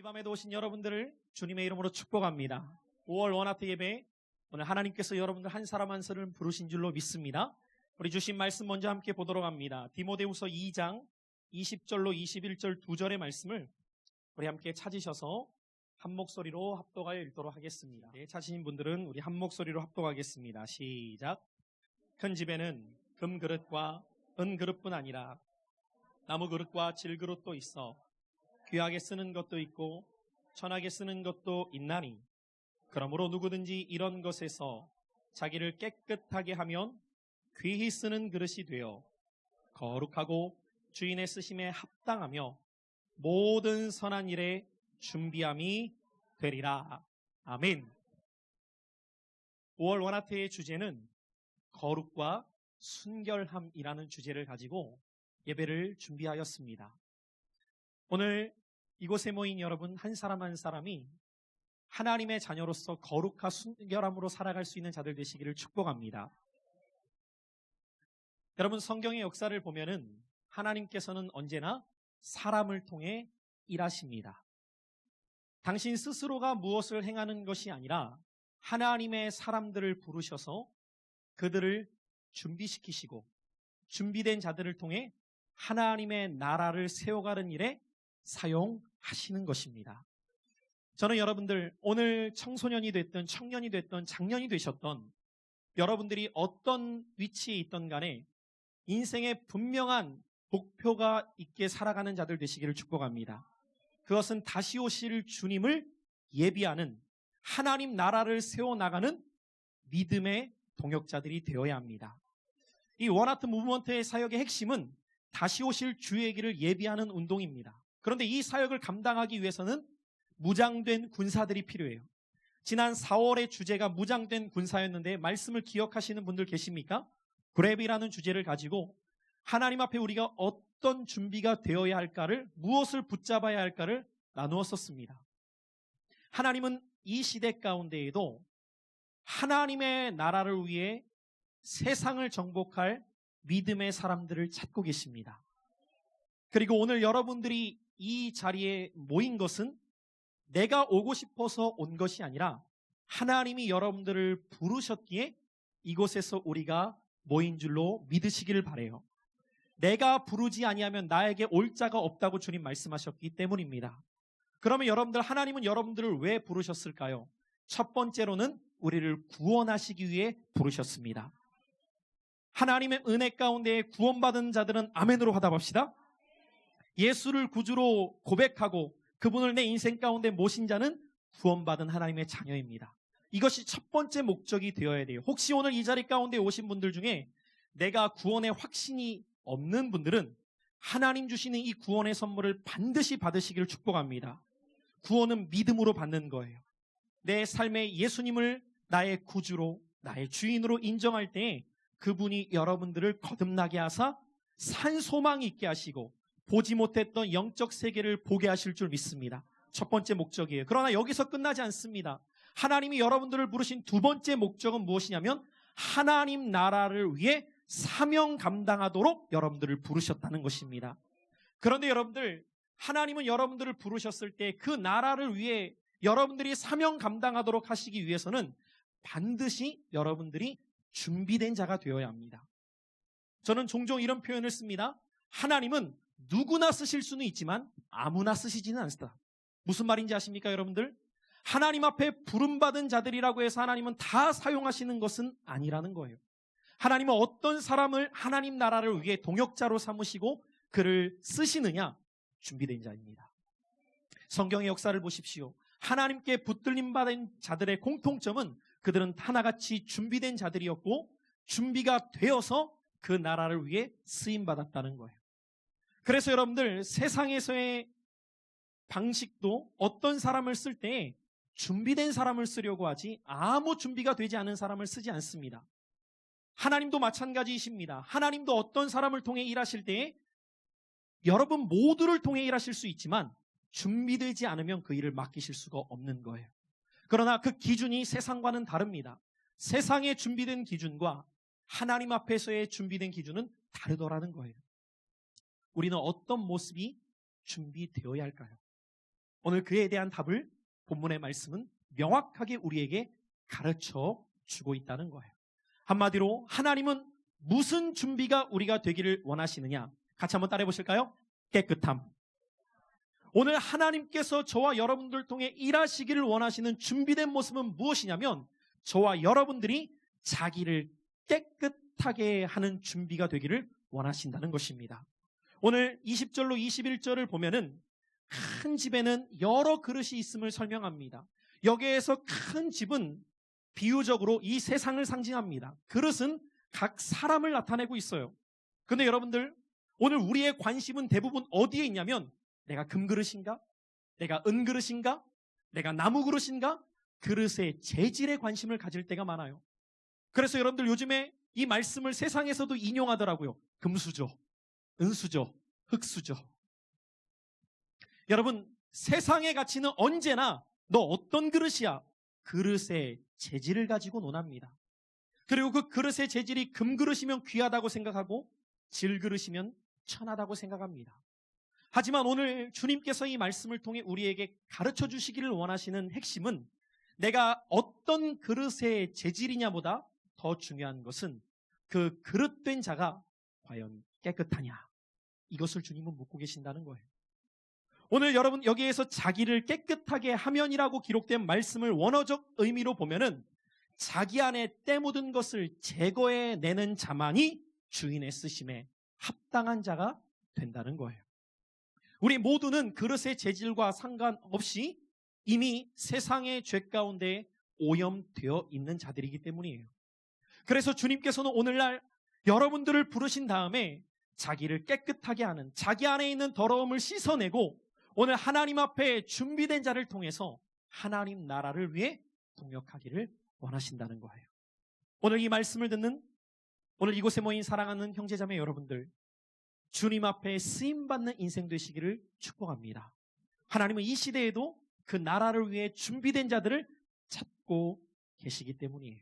밤에도 오신 여러분들을 주님의 이름으로 축복합니다. 5월 원하트 예배, 오늘 하나님께서 여러분들 한 사람 한 사람을 부르신 줄로 믿습니다. 우리 주신 말씀 먼저 함께 보도록 합니다. 디모데후서 2장 20절로 21절 2절의 말씀을 우리 함께 찾으셔서 한 목소리로 합독하여 읽도록 하겠습니다. 네, 찾으신 분들은 우리 한 목소리로 합독하겠습니다. 시작. 큰 집에는 금그릇과 은그릇뿐 아니라 나무그릇과 질그릇도 있어 귀하게 쓰는 것도 있고 천하게 쓰는 것도 있나니, 그러므로 누구든지 이런 것에서 자기를 깨끗하게 하면 귀히 쓰는 그릇이 되어 거룩하고 주인의 쓰심에 합당하며 모든 선한 일에 준비함이 되리라. 아멘. 5월 원하트의 주제는 거룩과 순결함이라는 주제를 가지고 예배를 준비하였습니다. 오늘 이곳에 모인 여러분 한 사람 한 사람이 하나님의 자녀로서 거룩과 순결함으로 살아갈 수 있는 자들 되시기를 축복합니다. 여러분, 성경의 역사를 보면은 하나님께서는 언제나 사람을 통해 일하십니다. 당신 스스로가 무엇을 행하는 것이 아니라 하나님의 사람들을 부르셔서 그들을 준비시키시고 준비된 자들을 통해 하나님의 나라를 세워가는 일에 사용하시는 것입니다. 저는 여러분들, 오늘 청소년이 됐든 청년이 됐든 장년이 되셨던 여러분들이 어떤 위치에 있던 간에 인생에 분명한 목표가 있게 살아가는 자들 되시기를 축복합니다. 그것은 다시 오실 주님을 예비하는 하나님 나라를 세워나가는 믿음의 동역자들이 되어야 합니다. 이 원하트 무브먼트의 사역의 핵심은 다시 오실 주의 길을 예비하는 운동입니다. 그런데 이 사역을 감당하기 위해서는 무장된 군사들이 필요해요. 지난 4월의 주제가 무장된 군사였는데 말씀을 기억하시는 분들 계십니까? 그랩이라는 주제를 가지고 하나님 앞에 우리가 어떤 준비가 되어야 할까를, 무엇을 붙잡아야 할까를 나누었었습니다. 하나님은 이 시대 가운데에도 하나님의 나라를 위해 세상을 정복할 믿음의 사람들을 찾고 계십니다. 그리고 오늘 여러분들이 이 자리에 모인 것은 내가 오고 싶어서 온 것이 아니라 하나님이 여러분들을 부르셨기에 이곳에서 우리가 모인 줄로 믿으시기를 바라요. 내가 부르지 아니하면 나에게 올 자가 없다고 주님 말씀하셨기 때문입니다. 그러면 여러분들, 하나님은 여러분들을 왜 부르셨을까요? 첫 번째로는 우리를 구원하시기 위해 부르셨습니다. 하나님의 은혜 가운데 구원받은 자들은 아멘으로 화답합시다. 예수를 구주로 고백하고 그분을 내 인생 가운데 모신 자는 구원받은 하나님의 자녀입니다. 이것이 첫 번째 목적이 되어야 돼요. 혹시 오늘 이 자리 가운데 오신 분들 중에 내가 구원의 확신이 없는 분들은 하나님 주시는 이 구원의 선물을 반드시 받으시기를 축복합니다. 구원은 믿음으로 받는 거예요. 내 삶에 예수님을 나의 구주로, 나의 주인으로 인정할 때 그분이 여러분들을 거듭나게 하사 산 소망이 있게 하시고 보지 못했던 영적 세계를 보게 하실 줄 믿습니다. 첫 번째 목적이에요. 그러나 여기서 끝나지 않습니다. 하나님이 여러분들을 부르신 두 번째 목적은 무엇이냐면 하나님 나라를 위해 사명 감당하도록 여러분들을 부르셨다는 것입니다. 그런데 여러분들, 하나님은 여러분들을 부르셨을 때 그 나라를 위해 여러분들이 사명 감당하도록 하시기 위해서는 반드시 여러분들이 준비된 자가 되어야 합니다. 저는 종종 이런 표현을 씁니다. 하나님은 누구나 쓰실 수는 있지만 아무나 쓰시지는 않습니다. 무슨 말인지 아십니까, 여러분들? 하나님 앞에 부름받은 자들이라고 해서 하나님은 다 사용하시는 것은 아니라는 거예요. 하나님은 어떤 사람을 하나님 나라를 위해 동역자로 삼으시고 그를 쓰시느냐? 준비된 자입니다. 성경의 역사를 보십시오. 하나님께 붙들림 받은 자들의 공통점은 그들은 하나같이 준비된 자들이었고 준비가 되어서 그 나라를 위해 쓰임받았다는 거예요. 그래서 여러분들, 세상에서의 방식도 어떤 사람을 쓸 때 준비된 사람을 쓰려고 하지 아무 준비가 되지 않은 사람을 쓰지 않습니다. 하나님도 마찬가지이십니다. 하나님도 어떤 사람을 통해 일하실 때 여러분 모두를 통해 일하실 수 있지만 준비되지 않으면 그 일을 맡기실 수가 없는 거예요. 그러나 그 기준이 세상과는 다릅니다. 세상에 준비된 기준과 하나님 앞에서의 준비된 기준은 다르더라는 거예요. 우리는 어떤 모습이 준비되어야 할까요? 오늘 그에 대한 답을 본문의 말씀은 명확하게 우리에게 가르쳐 주고 있다는 거예요. 한마디로 하나님은 무슨 준비가 우리가 되기를 원하시느냐? 같이 한번 따라해 보실까요? 깨끗함. 오늘 하나님께서 저와 여러분들 통해 일하시기를 원하시는 준비된 모습은 무엇이냐면 저와 여러분들이 자기를 깨끗하게 하는 준비가 되기를 원하신다는 것입니다. 오늘 20절로 21절을 보면은 큰 집에는 여러 그릇이 있음을 설명합니다. 여기에서 큰 집은 비유적으로 이 세상을 상징합니다. 그릇은 각 사람을 나타내고 있어요. 근데 여러분들, 오늘 우리의 관심은 대부분 어디에 있냐면 내가 금그릇인가? 내가 은그릇인가? 내가 나무그릇인가? 그릇의 재질에 관심을 가질 때가 많아요. 그래서 여러분들 요즘에 이 말씀을 세상에서도 인용하더라고요. 금수저, 은수저, 흙수저. 여러분, 세상의 가치는 언제나 너 어떤 그릇이야? 그릇의 재질을 가지고 논합니다. 그리고 그 그릇의 재질이 금그릇이면 귀하다고 생각하고 질그릇이면 천하다고 생각합니다. 하지만 오늘 주님께서 이 말씀을 통해 우리에게 가르쳐 주시기를 원하시는 핵심은 내가 어떤 그릇의 재질이냐보다 더 중요한 것은 그 그릇된 자가 과연 깨끗하냐, 이것을 주님은 묻고 계신다는 거예요. 오늘 여러분 여기에서 자기를 깨끗하게 하면이라고 기록된 말씀을 원어적 의미로 보면은 자기 안에 때 묻은 것을 제거해내는 자만이 주인의 쓰심에 합당한 자가 된다는 거예요. 우리 모두는 그릇의 재질과 상관없이 이미 세상의 죄 가운데 오염되어 있는 자들이기 때문이에요. 그래서 주님께서는 오늘날 여러분들을 부르신 다음에 자기를 깨끗하게 하는, 자기 안에 있는 더러움을 씻어내고 오늘 하나님 앞에 준비된 자를 통해서 하나님 나라를 위해 동역하기를 원하신다는 거예요. 오늘 이 말씀을 듣는 오늘 이곳에 모인 사랑하는 형제자매 여러분들, 주님 앞에 쓰임받는 인생 되시기를 축복합니다. 하나님은 이 시대에도 그 나라를 위해 준비된 자들을 찾고 계시기 때문이에요.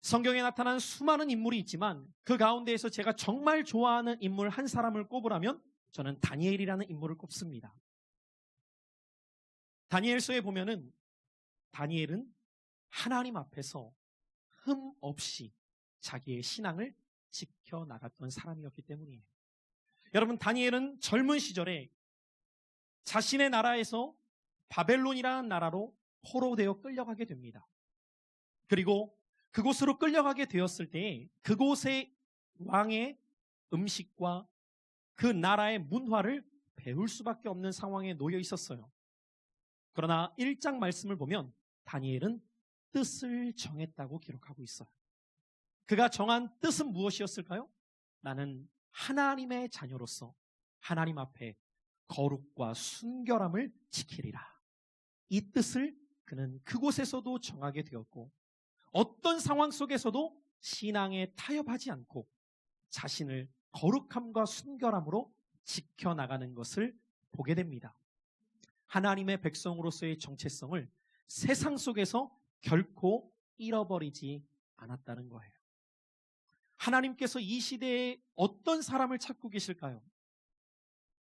성경에 나타난 수많은 인물이 있지만 그 가운데에서 제가 정말 좋아하는 인물 한 사람을 꼽으라면 저는 다니엘이라는 인물을 꼽습니다. 다니엘서에 보면은 다니엘은 하나님 앞에서 흠 없이 자기의 신앙을 지켜나갔던 사람이었기 때문이에요. 여러분, 다니엘은 젊은 시절에 자신의 나라에서 바벨론이라는 나라로 포로되어 끌려가게 됩니다. 그리고 그곳으로 끌려가게 되었을 때 그곳의 왕의 음식과 그 나라의 문화를 배울 수밖에 없는 상황에 놓여 있었어요. 그러나 1장 말씀을 보면 다니엘은 뜻을 정했다고 기록하고 있어요. 그가 정한 뜻은 무엇이었을까요? 나는 하나님의 자녀로서 하나님 앞에 거룩과 순결함을 지키리라. 이 뜻을 그는 그곳에서도 정하게 되었고 어떤 상황 속에서도 신앙에 타협하지 않고 자신을 거룩함과 순결함으로 지켜나가는 것을 보게 됩니다. 하나님의 백성으로서의 정체성을 세상 속에서 결코 잃어버리지 않았다는 거예요. 하나님께서 이 시대에 어떤 사람을 찾고 계실까요?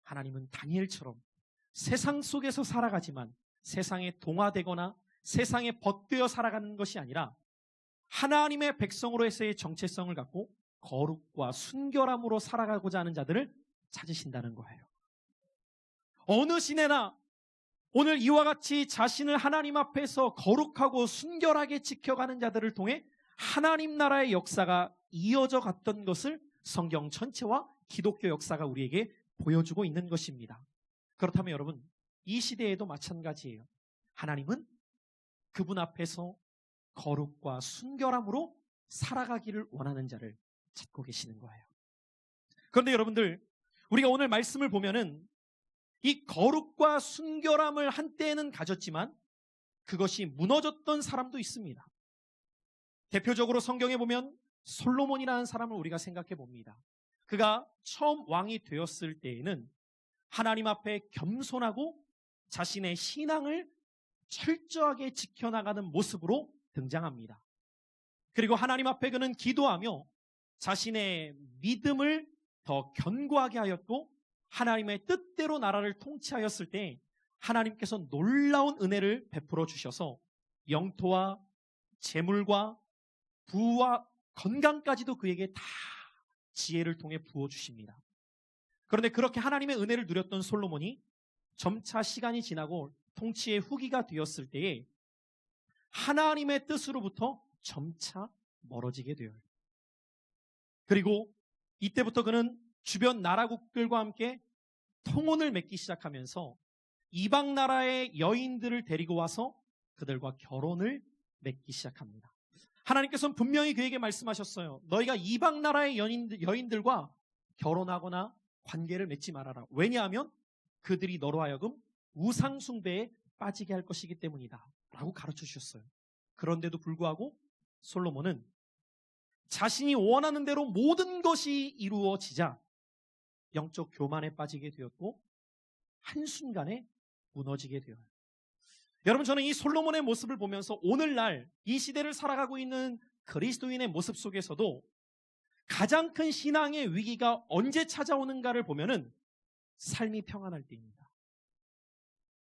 하나님은 다니엘처럼 세상 속에서 살아가지만 세상에 동화되거나 세상에 벗되어 살아가는 것이 아니라 하나님의 백성으로서의 정체성을 갖고 거룩과 순결함으로 살아가고자 하는 자들을 찾으신다는 거예요. 어느 시대나 오늘 이와 같이 자신을 하나님 앞에서 거룩하고 순결하게 지켜가는 자들을 통해 하나님 나라의 역사가 이어져 갔던 것을 성경 전체와 기독교 역사가 우리에게 보여주고 있는 것입니다. 그렇다면 여러분, 이 시대에도 마찬가지예요. 하나님은 그분 앞에서 거룩과 순결함으로 살아가기를 원하는 자를 찾고 계시는 거예요. 그런데 여러분들, 우리가 오늘 말씀을 보면은 이 거룩과 순결함을 한때에는 가졌지만 그것이 무너졌던 사람도 있습니다. 대표적으로 성경에 보면 솔로몬이라는 사람을 우리가 생각해 봅니다. 그가 처음 왕이 되었을 때에는 하나님 앞에 겸손하고 자신의 신앙을 철저하게 지켜나가는 모습으로 등장합니다. 그리고 하나님 앞에 그는 기도하며 자신의 믿음을 더 견고하게 하였고 하나님의 뜻대로 나라를 통치하였을 때 하나님께서 놀라운 은혜를 베풀어 주셔서 영토와 재물과 부와 건강까지도 그에게 다 지혜를 통해 부어주십니다. 그런데 그렇게 하나님의 은혜를 누렸던 솔로몬이 점차 시간이 지나고 통치의 후기가 되었을 때에 하나님의 뜻으로부터 점차 멀어지게 되어요. 그리고 이때부터 그는 주변 나라국들과 함께 통혼을 맺기 시작하면서 이방 나라의 여인들을 데리고 와서 그들과 결혼을 맺기 시작합니다. 하나님께서는 분명히 그에게 말씀하셨어요. 너희가 이방 나라의 여인들과 결혼하거나 관계를 맺지 말아라. 왜냐하면 그들이 너로 하여금 우상 숭배에 빠지게 할 것이기 때문이다 라고 가르쳐 주셨어요. 그런데도 불구하고 솔로몬은 자신이 원하는 대로 모든 것이 이루어지자 영적 교만에 빠지게 되었고 한순간에 무너지게 되어요. 여러분, 저는 이 솔로몬의 모습을 보면서 오늘날 이 시대를 살아가고 있는 그리스도인의 모습 속에서도 가장 큰 신앙의 위기가 언제 찾아오는가를 보면은 삶이 평안할 때입니다.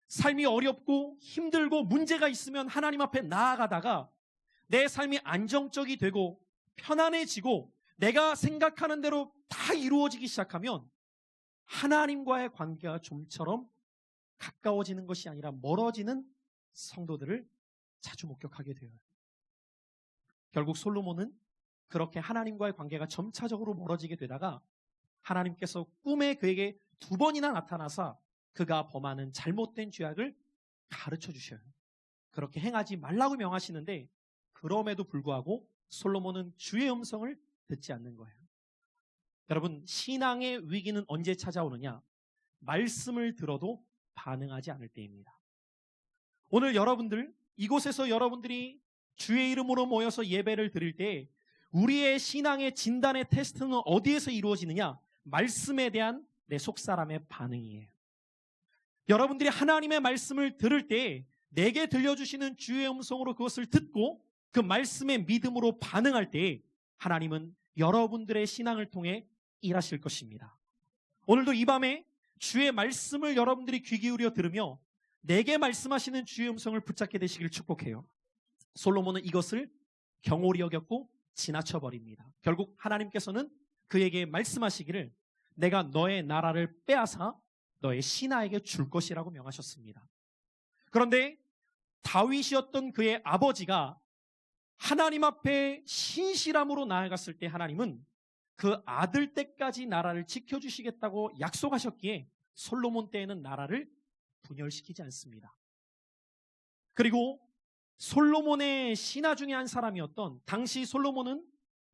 삶이 어렵고 힘들고 문제가 있으면 하나님 앞에 나아가다가 내 삶이 안정적이 되고 편안해지고 내가 생각하는 대로 다 이루어지기 시작하면 하나님과의 관계가 좀처럼 가까워지는 것이 아니라 멀어지는 성도들을 자주 목격하게 되어요. 결국 솔로몬은 그렇게 하나님과의 관계가 점차적으로 멀어지게 되다가 하나님께서 꿈에 그에게 2번이나 나타나서 그가 범하는 잘못된 죄악을 가르쳐 주셔요. 그렇게 행하지 말라고 명하시는데 그럼에도 불구하고 솔로몬은 주의 음성을 듣지 않는 거예요. 여러분, 신앙의 위기는 언제 찾아오느냐? 말씀을 들어도 반응하지 않을 때입니다. 오늘 여러분들, 이곳에서 여러분들이 주의 이름으로 모여서 예배를 드릴 때 우리의 신앙의 진단의 테스트는 어디에서 이루어지느냐? 말씀에 대한 내 속사람의 반응이에요. 여러분들이 하나님의 말씀을 들을 때 내게 들려주시는 주의 음성으로 그것을 듣고 그 말씀의 믿음으로 반응할 때 하나님은 여러분들의 신앙을 통해 일하실 것입니다. 오늘도 이 밤에 주의 말씀을 여러분들이 귀 기울여 들으며 내게 말씀하시는 주의 음성을 붙잡게 되시길 축복해요. 솔로몬은 이것을 경홀히 여겼고 지나쳐버립니다. 결국 하나님께서는 그에게 말씀하시기를 내가 너의 나라를 빼앗아 너의 신하에게 줄 것이라고 명하셨습니다. 그런데 다윗이었던 그의 아버지가 하나님 앞에 신실함으로 나아갔을 때 하나님은 그 아들 때까지 나라를 지켜주시겠다고 약속하셨기에 솔로몬 때에는 나라를 분열시키지 않습니다. 그리고 솔로몬의 신하 중에 한 사람이었던 당시 솔로몬은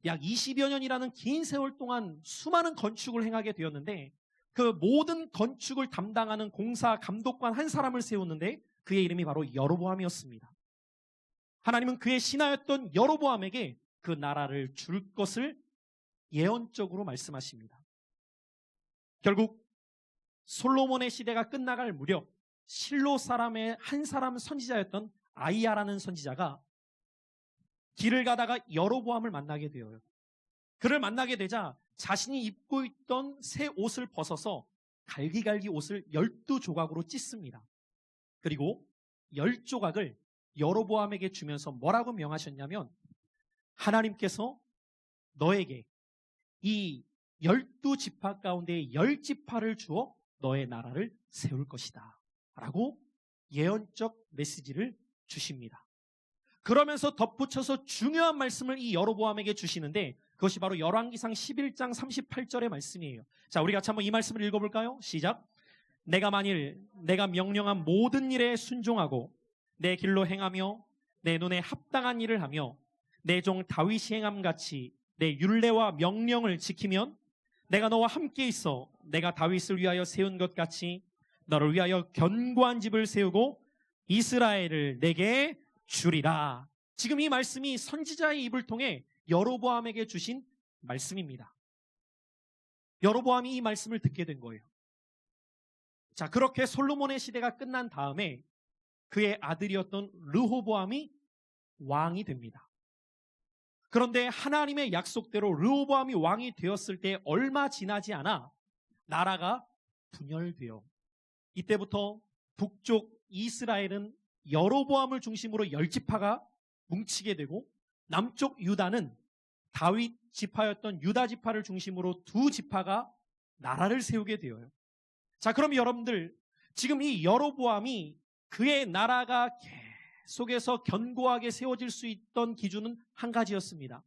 약 20여 년이라는 긴 세월 동안 수많은 건축을 행하게 되었는데 그 모든 건축을 담당하는 공사 감독관 한 사람을 세웠는데 그의 이름이 바로 여로보암이었습니다. 하나님은 그의 신하였던 여로보암에게 그 나라를 줄 것을 예언적으로 말씀하십니다. 결국 솔로몬의 시대가 끝나갈 무렵 실로 사람의 한 사람 선지자였던 아이야라는 선지자가 길을 가다가 여로보암을 만나게 되어요. 그를 만나게 되자 자신이 입고 있던 새 옷을 벗어서 갈기갈기 옷을 12조각으로 찢습니다. 그리고 10조각을 여로보암에게 주면서 뭐라고 명하셨냐면 하나님께서 너에게 이 12지파 가운데 10지파를 주어 너의 나라를 세울 것이다 라고 예언적 메시지를 주십니다. 그러면서 덧붙여서 중요한 말씀을 이 여로보암에게 주시는데 그것이 바로 열왕기상 11장 38절의 말씀이에요. 자, 우리 같이 한번 이 말씀을 읽어볼까요? 시작. 내가 만일 내가 명령한 모든 일에 순종하고 내 길로 행하며 내 눈에 합당한 일을 하며 내 종 다윗이 행함같이 내 율례와 명령을 지키면 내가 너와 함께 있어 내가 다윗을 위하여 세운 것 같이 너를 위하여 견고한 집을 세우고 이스라엘을 내게 주리라. 지금 이 말씀이 선지자의 입을 통해 여로보암에게 주신 말씀입니다. 여로보암이 이 말씀을 듣게 된 거예요. 자, 그렇게 솔로몬의 시대가 끝난 다음에 그의 아들이었던 르호보암이 왕이 됩니다. 그런데 하나님의 약속대로 르호보암이 왕이 되었을 때 얼마 지나지 않아 나라가 분열되어 이때부터 북쪽 이스라엘은 여로보암을 중심으로 10지파가 뭉치게 되고 남쪽 유다는 다윗 지파였던 유다 지파를 중심으로 2지파가 나라를 세우게 되어요. 자, 그럼 여러분들 지금 이 여로보암이 그의 나라가 계속해서 견고하게 세워질 수 있던 기준은 한 가지였습니다.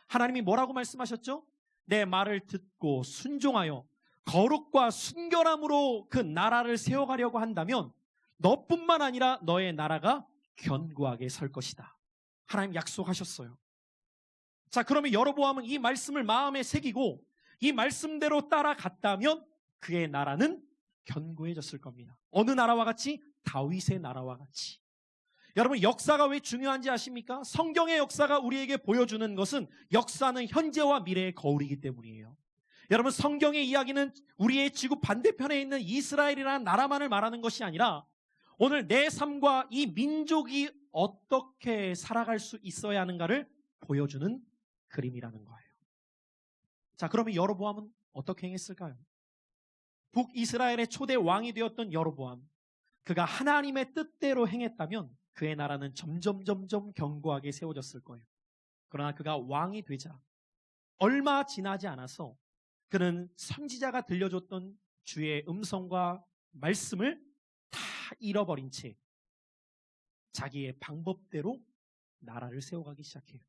하나님이 뭐라고 말씀하셨죠? 내 말을 듣고 순종하여 거룩과 순결함으로 그 나라를 세워가려고 한다면 너뿐만 아니라 너의 나라가 견고하게 설 것이다. 하나님 약속하셨어요. 자, 그러면 여로보암은 이 말씀을 마음에 새기고 이 말씀대로 따라갔다면 그의 나라는 견고해졌을 겁니다. 어느 나라와 같이? 다윗의 나라와 같이. 여러분, 역사가 왜 중요한지 아십니까? 성경의 역사가 우리에게 보여주는 것은 역사는 현재와 미래의 거울이기 때문이에요. 여러분, 성경의 이야기는 우리의 지구 반대편에 있는 이스라엘이라는 나라만을 말하는 것이 아니라 오늘 내 삶과 이 민족이 어떻게 살아갈 수 있어야 하는가를 보여주는 그림이라는 거예요. 자, 그러면 여로보암은 어떻게 행했을까요? 북이스라엘의 초대 왕이 되었던 여로보암, 그가 하나님의 뜻대로 행했다면 그의 나라는 점점 견고하게 세워졌을 거예요. 그러나 그가 왕이 되자 얼마 지나지 않아서 그는 선지자가 들려줬던 주의 음성과 말씀을 다 잃어버린 채 자기의 방법대로 나라를 세워가기 시작해요.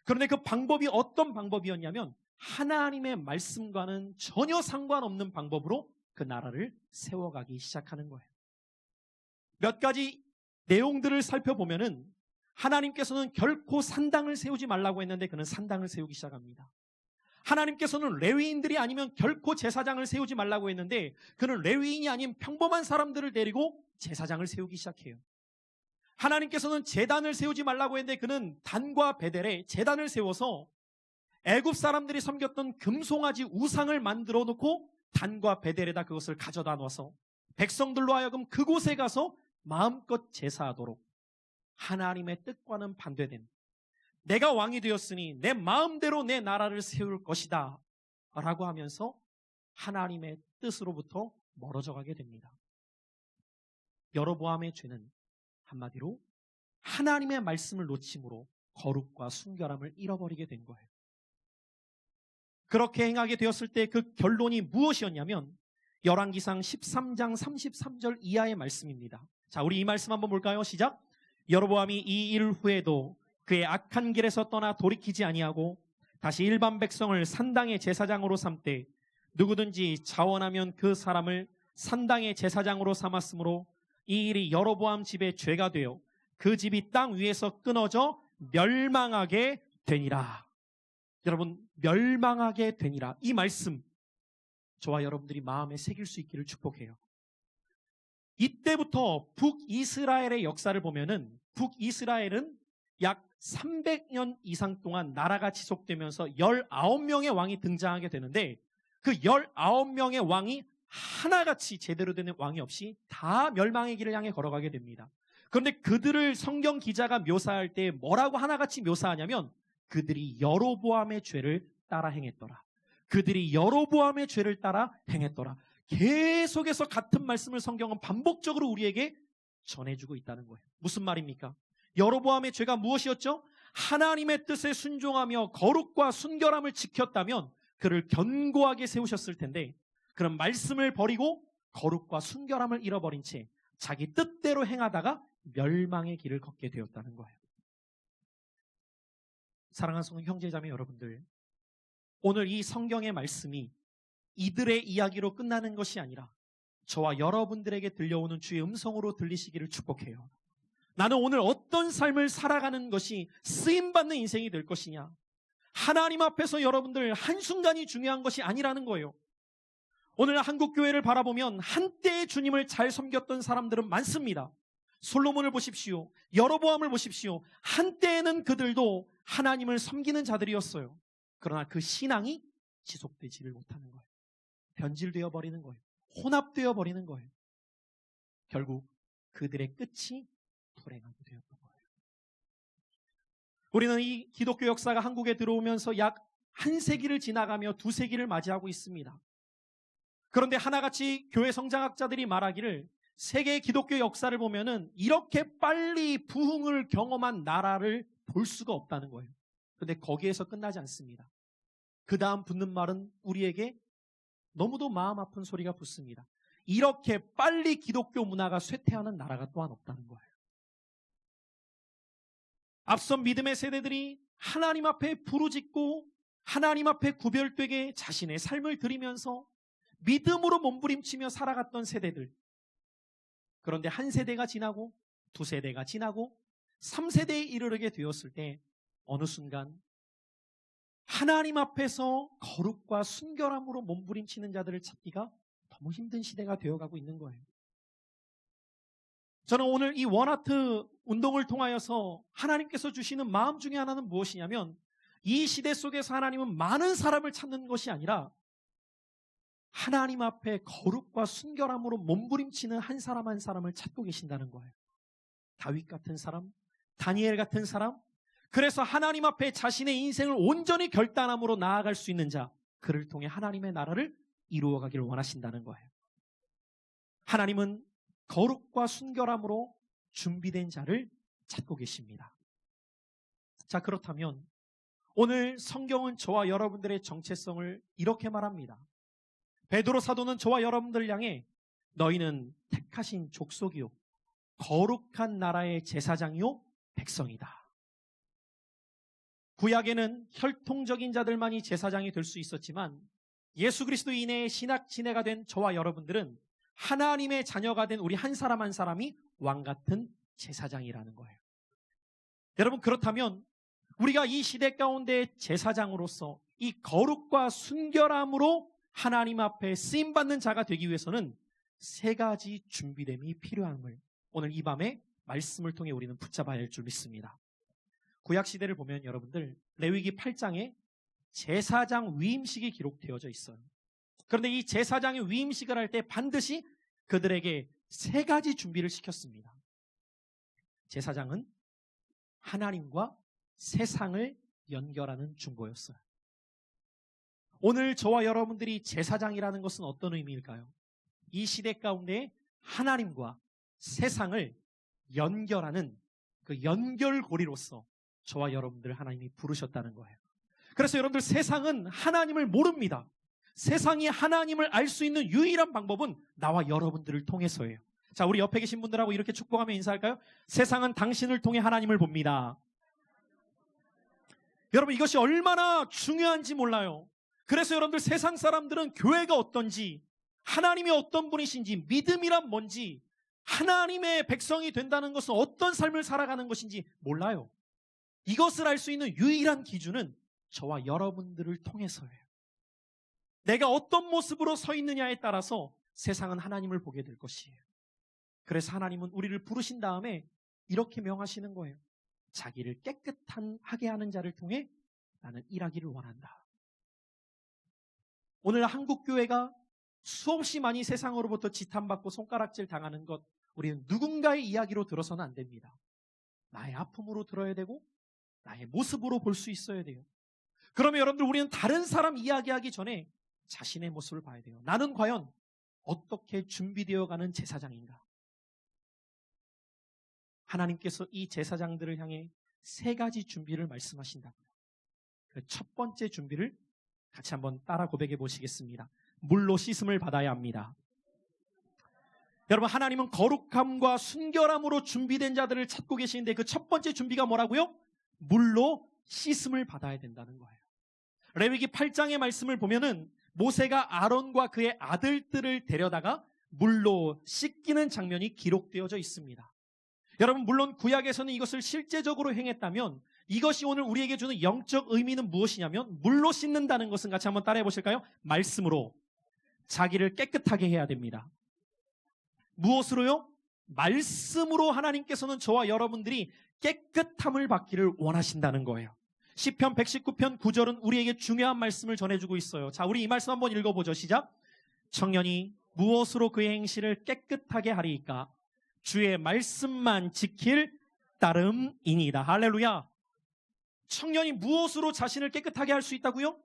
그런데 그 방법이 어떤 방법이었냐면 하나님의 말씀과는 전혀 상관없는 방법으로 그 나라를 세워가기 시작하는 거예요. 몇 가지 내용들을 살펴보면은 하나님께서는 결코 산당을 세우지 말라고 했는데 그는 산당을 세우기 시작합니다. 하나님께서는 레위인들이 아니면 결코 제사장을 세우지 말라고 했는데 그는 레위인이 아닌 평범한 사람들을 데리고 제사장을 세우기 시작해요. 하나님께서는 제단을 세우지 말라고 했는데 그는 단과 베델에 제단을 세워서 애굽 사람들이 섬겼던 금송아지 우상을 만들어 놓고 단과 베델에다 그것을 가져다 놔서 백성들로 하여금 그곳에 가서 마음껏 제사하도록 하나님의 뜻과는 반대된 내가 왕이 되었으니 내 마음대로 내 나라를 세울 것이다 라고 하면서 하나님의 뜻으로부터 멀어져 가게 됩니다. 여로보암의 죄는 한마디로 하나님의 말씀을 놓침으로 거룩과 순결함을 잃어버리게 된 거예요. 그렇게 행하게 되었을 때 그 결론이 무엇이었냐면 열왕기상 13장 33절 이하의 말씀입니다. 자, 우리 이 말씀 한번 볼까요? 시작. 여로보암이 이 일 후에도 그의 악한 길에서 떠나 돌이키지 아니하고 다시 일반 백성을 산당의 제사장으로 삼되 누구든지 자원하면 그 사람을 산당의 제사장으로 삼았으므로 이 일이 여로보암 집의 죄가 되어 그 집이 땅 위에서 끊어져 멸망하게 되니라. 여러분, 멸망하게 되니라. 이 말씀 저와 여러분들이 마음에 새길 수 있기를 축복해요. 이때부터 북이스라엘의 역사를 보면은 북이스라엘은 약 300년 이상 동안 나라가 지속되면서 19명의 왕이 등장하게 되는데 그 19명의 왕이 하나같이 제대로 된 왕이 없이 다 멸망의 길을 향해 걸어가게 됩니다. 그런데 그들을 성경 기자가 묘사할 때 뭐라고 하나같이 묘사하냐면 그들이 여로보암의 죄를 따라 행했더라. 그들이 여로보암의 죄를 따라 행했더라. 계속해서 같은 말씀을 성경은 반복적으로 우리에게 전해주고 있다는 거예요. 무슨 말입니까? 여로보암의 죄가 무엇이었죠? 하나님의 뜻에 순종하며 거룩과 순결함을 지켰다면 그를 견고하게 세우셨을 텐데 그런 말씀을 버리고 거룩과 순결함을 잃어버린 채 자기 뜻대로 행하다가 멸망의 길을 걷게 되었다는 거예요. 사랑하는 성도 형제자매 여러분들, 오늘 이 성경의 말씀이 이들의 이야기로 끝나는 것이 아니라 저와 여러분들에게 들려오는 주의 음성으로 들리시기를 축복해요. 나는 오늘 어떤 삶을 살아가는 것이 쓰임받는 인생이 될 것이냐? 하나님 앞에서 여러분들 한순간이 중요한 것이 아니라는 거예요. 오늘 한국교회를 바라보면 한때의 주님을 잘 섬겼던 사람들은 많습니다. 솔로몬을 보십시오. 여로보암을 보십시오. 한때에는 그들도 하나님을 섬기는 자들이었어요. 그러나 그 신앙이 지속되지를 못하는 거예요. 변질되어 버리는 거예요. 혼합되어 버리는 거예요. 결국 그들의 끝이 불행하게 되었던 거예요. 우리는 이 기독교 역사가 한국에 들어오면서 약 한 세기를 지나가며 두 세기를 맞이하고 있습니다. 그런데 하나같이 교회 성장학자들이 말하기를 세계 기독교 역사를 보면은 이렇게 빨리 부흥을 경험한 나라를 볼 수가 없다는 거예요. 근데 거기에서 끝나지 않습니다. 그 다음 붙는 말은 우리에게 너무도 마음 아픈 소리가 붙습니다. 이렇게 빨리 기독교 문화가 쇠퇴하는 나라가 또한 없다는 거예요. 앞선 믿음의 세대들이 하나님 앞에 부르짖고 하나님 앞에 구별되게 자신의 삶을 드리면서 믿음으로 몸부림치며 살아갔던 세대들. 그런데 한 세대가 지나고 두 세대가 지나고 3세대에 이르게 되었을 때 어느 순간 하나님 앞에서 거룩과 순결함으로 몸부림치는 자들을 찾기가 너무 힘든 시대가 되어가고 있는 거예요. 저는 오늘 이 원하트 운동을 통하여서 하나님께서 주시는 마음 중에 하나는 무엇이냐면 이 시대 속에서 하나님은 많은 사람을 찾는 것이 아니라 하나님 앞에 거룩과 순결함으로 몸부림치는 한 사람 한 사람을 찾고 계신다는 거예요. 다윗 같은 사람, 다니엘 같은 사람, 그래서 하나님 앞에 자신의 인생을 온전히 결단함으로 나아갈 수 있는 자, 그를 통해 하나님의 나라를 이루어가기를 원하신다는 거예요. 하나님은 거룩과 순결함으로 준비된 자를 찾고 계십니다. 자, 그렇다면 오늘 성경은 저와 여러분들의 정체성을 이렇게 말합니다. 베드로 사도는 저와 여러분들을 향해 너희는 택하신 족속이요 거룩한 나라의 제사장이요 백성이다. 구약에는 혈통적인 자들만이 제사장이 될 수 있었지만 예수 그리스도 인해의 신학 지내가 된 저와 여러분들은 하나님의 자녀가 된 우리 한 사람 한 사람이 왕 같은 제사장이라는 거예요. 여러분, 그렇다면 우리가 이 시대 가운데 제사장으로서 이 거룩과 순결함으로 하나님 앞에 쓰임받는 자가 되기 위해서는 세 가지 준비됨이 필요함을 오늘 이 밤에 말씀을 통해 우리는 붙잡아야 할 줄 믿습니다. 구약시대를 보면 여러분들 레위기 8장에 제사장 위임식이 기록되어져 있어요. 그런데 이 제사장의 위임식을 할 때 반드시 그들에게 세 가지 준비를 시켰습니다. 제사장은 하나님과 세상을 연결하는 중보였어요. 오늘 저와 여러분들이 제사장이라는 것은 어떤 의미일까요? 이 시대 가운데 하나님과 세상을 연결하는 그 연결고리로서 저와 여러분들을 하나님이 부르셨다는 거예요. 그래서 여러분들 세상은 하나님을 모릅니다. 세상이 하나님을 알 수 있는 유일한 방법은 나와 여러분들을 통해서예요. 자, 우리 옆에 계신 분들하고 이렇게 축복하며 인사할까요? 세상은 당신을 통해 하나님을 봅니다. 여러분, 이것이 얼마나 중요한지 몰라요. 그래서 여러분들 세상 사람들은 교회가 어떤지, 하나님이 어떤 분이신지, 믿음이란 뭔지, 하나님의 백성이 된다는 것은 어떤 삶을 살아가는 것인지 몰라요. 이것을 알 수 있는 유일한 기준은 저와 여러분들을 통해서예요. 내가 어떤 모습으로 서 있느냐에 따라서 세상은 하나님을 보게 될 것이에요. 그래서 하나님은 우리를 부르신 다음에 이렇게 명하시는 거예요. 자기를 깨끗하게 하는 자를 통해 나는 일하기를 원한다. 오늘 한국교회가 수없이 많이 세상으로부터 지탄받고 손가락질 당하는 것, 우리는 누군가의 이야기로 들어서는 안 됩니다. 나의 아픔으로 들어야 되고 나의 모습으로 볼 수 있어야 돼요. 그러면 여러분들, 우리는 다른 사람 이야기하기 전에 자신의 모습을 봐야 돼요. 나는 과연 어떻게 준비되어 가는 제사장인가? 하나님께서 이 제사장들을 향해 세 가지 준비를 말씀하신다고요. 그 첫 번째 준비를 같이 한번 따라 고백해 보시겠습니다. 물로 씻음을 받아야 합니다. 여러분, 하나님은 거룩함과 순결함으로 준비된 자들을 찾고 계시는데 그 첫 번째 준비가 뭐라고요? 물로 씻음을 받아야 된다는 거예요. 레위기 8장의 말씀을 보면은 모세가 아론과 그의 아들들을 데려다가 물로 씻기는 장면이 기록되어져 있습니다. 여러분, 물론 구약에서는 이것을 실제적으로 행했다면 이것이 오늘 우리에게 주는 영적 의미는 무엇이냐면 물로 씻는다는 것은 같이 한번 따라해 보실까요? 말씀으로 자기를 깨끗하게 해야 됩니다. 무엇으로요? 말씀으로 하나님께서는 저와 여러분들이 깨끗함을 받기를 원하신다는 거예요. 시편 119편 9절은 우리에게 중요한 말씀을 전해주고 있어요. 자, 우리 이 말씀 한번 읽어보죠. 시작. 청년이 무엇으로 그의 행실을 깨끗하게 하리이까? 주의 말씀만 지킬 따름이니이다. 할렐루야. 청년이 무엇으로 자신을 깨끗하게 할 수 있다고요?